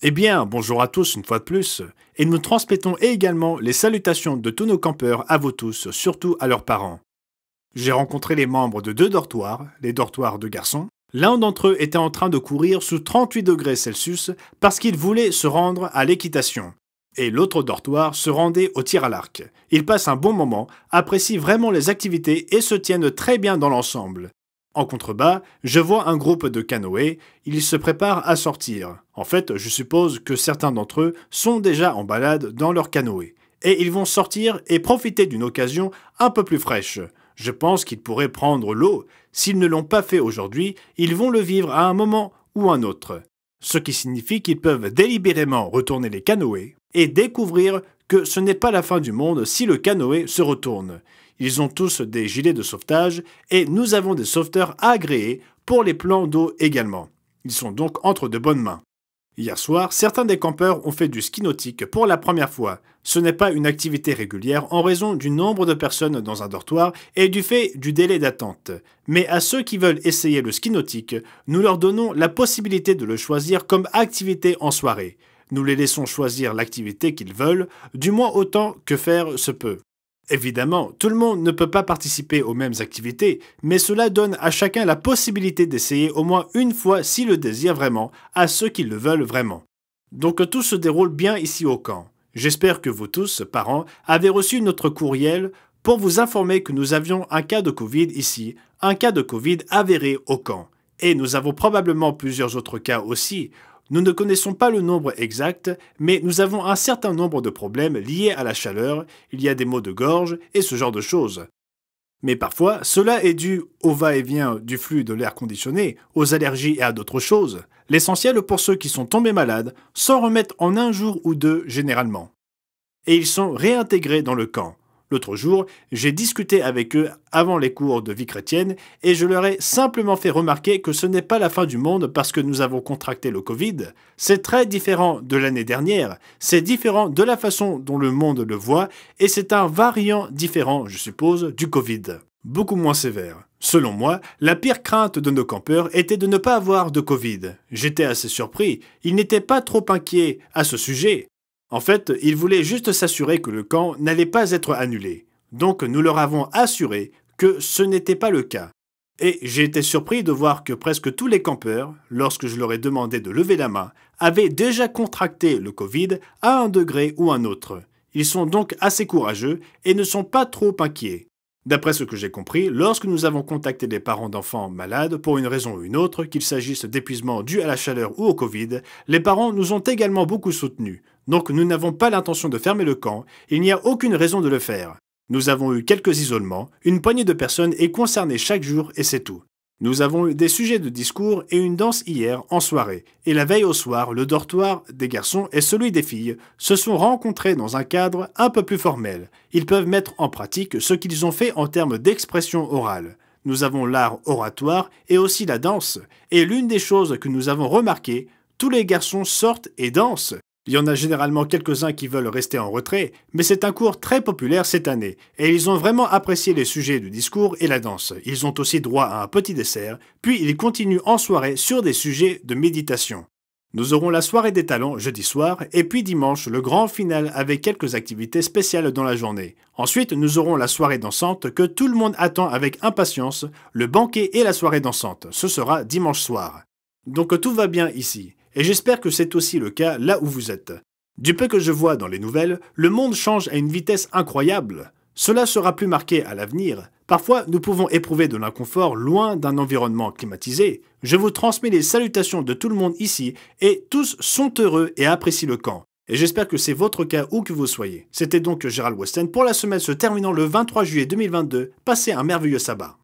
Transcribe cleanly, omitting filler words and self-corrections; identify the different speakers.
Speaker 1: Eh bien, bonjour à tous une fois de plus, et nous transmettons également les salutations de tous nos campeurs à vous tous, surtout à leurs parents. J'ai rencontré les membres de deux dortoirs, les dortoirs de garçons. L'un d'entre eux était en train de courir sous 38 degrés Celsius parce qu'il voulait se rendre à l'équitation. Et l'autre dortoir se rendait au tir à l'arc. Ils passent un bon moment, apprécient vraiment les activités et se tiennent très bien dans l'ensemble. En contrebas, je vois un groupe de canoës, ils se préparent à sortir. En fait, je suppose que certains d'entre eux sont déjà en balade dans leur canoë. Et ils vont sortir et profiter d'une occasion un peu plus fraîche. Je pense qu'ils pourraient prendre l'eau. S'ils ne l'ont pas fait aujourd'hui, ils vont le vivre à un moment ou un autre. Ce qui signifie qu'ils peuvent délibérément retourner les canoës et découvrir que ce n'est pas la fin du monde si le canoë se retourne. Ils ont tous des gilets de sauvetage et nous avons des sauveteurs agréés pour les plans d'eau également. Ils sont donc entre de bonnes mains. Hier soir, certains des campeurs ont fait du ski nautique pour la première fois. Ce n'est pas une activité régulière en raison du nombre de personnes dans un dortoir et du fait du délai d'attente. Mais à ceux qui veulent essayer le ski nautique, nous leur donnons la possibilité de le choisir comme activité en soirée. Nous les laissons choisir l'activité qu'ils veulent, du moins autant que faire se peut. Évidemment, tout le monde ne peut pas participer aux mêmes activités, mais cela donne à chacun la possibilité d'essayer au moins une fois s'il le désire vraiment, à ceux qui le veulent vraiment. Donc tout se déroule bien ici au camp. J'espère que vous tous, parents, avez reçu notre courriel pour vous informer que nous avions un cas de Covid ici, un cas de Covid avéré au camp. Et nous avons probablement plusieurs autres cas aussi. Nous ne connaissons pas le nombre exact, mais nous avons un certain nombre de problèmes liés à la chaleur, il y a des maux de gorge et ce genre de choses. Mais parfois, cela est dû au va-et-vient du flux de l'air conditionné, aux allergies et à d'autres choses. L'essentiel pour ceux qui sont tombés malades s'en remettent en un jour ou deux généralement. Et ils sont réintégrés dans le camp. L'autre jour, j'ai discuté avec eux avant les cours de vie chrétienne et je leur ai simplement fait remarquer que ce n'est pas la fin du monde parce que nous avons contracté le Covid. C'est très différent de l'année dernière, c'est différent de la façon dont le monde le voit et c'est un variant différent, je suppose, du Covid. Beaucoup moins sévère. Selon moi, la pire crainte de nos campeurs était de ne pas avoir de Covid. J'étais assez surpris, ils n'étaient pas trop inquiets à ce sujet. En fait, ils voulaient juste s'assurer que le camp n'allait pas être annulé. Donc nous leur avons assuré que ce n'était pas le cas. Et j'ai été surpris de voir que presque tous les campeurs, lorsque je leur ai demandé de lever la main, avaient déjà contracté le Covid à un degré ou un autre. Ils sont donc assez courageux et ne sont pas trop inquiets. D'après ce que j'ai compris, lorsque nous avons contacté des parents d'enfants malades pour une raison ou une autre, qu'il s'agisse d'épuisement dû à la chaleur ou au Covid, les parents nous ont également beaucoup soutenus. Donc nous n'avons pas l'intention de fermer le camp, il n'y a aucune raison de le faire. Nous avons eu quelques isolements, une poignée de personnes est concernée chaque jour et c'est tout. Nous avons eu des sujets de discours et une danse hier en soirée, et la veille au soir, le dortoir des garçons et celui des filles se sont rencontrés dans un cadre un peu plus formel. Ils peuvent mettre en pratique ce qu'ils ont fait en termes d'expression orale. Nous avons l'art oratoire et aussi la danse, et l'une des choses que nous avons remarquées, tous les garçons sortent et dansent. Il y en a généralement quelques-uns qui veulent rester en retrait, mais c'est un cours très populaire cette année, et ils ont vraiment apprécié les sujets du discours et la danse. Ils ont aussi droit à un petit dessert, puis ils continuent en soirée sur des sujets de méditation. Nous aurons la soirée des talents jeudi soir, et puis dimanche le grand final avec quelques activités spéciales dans la journée. Ensuite, nous aurons la soirée dansante que tout le monde attend avec impatience, le banquet et la soirée dansante. Ce sera dimanche soir. Donc tout va bien ici. Et j'espère que c'est aussi le cas là où vous êtes. Du peu que je vois dans les nouvelles, le monde change à une vitesse incroyable. Cela sera plus marqué à l'avenir. Parfois, nous pouvons éprouver de l'inconfort loin d'un environnement climatisé. Je vous transmets les salutations de tout le monde ici et tous sont heureux et apprécient le camp. Et j'espère que c'est votre cas où que vous soyez. C'était donc Gérald Westen pour la semaine se terminant le 23 juillet 2022. Passez un merveilleux sabbat.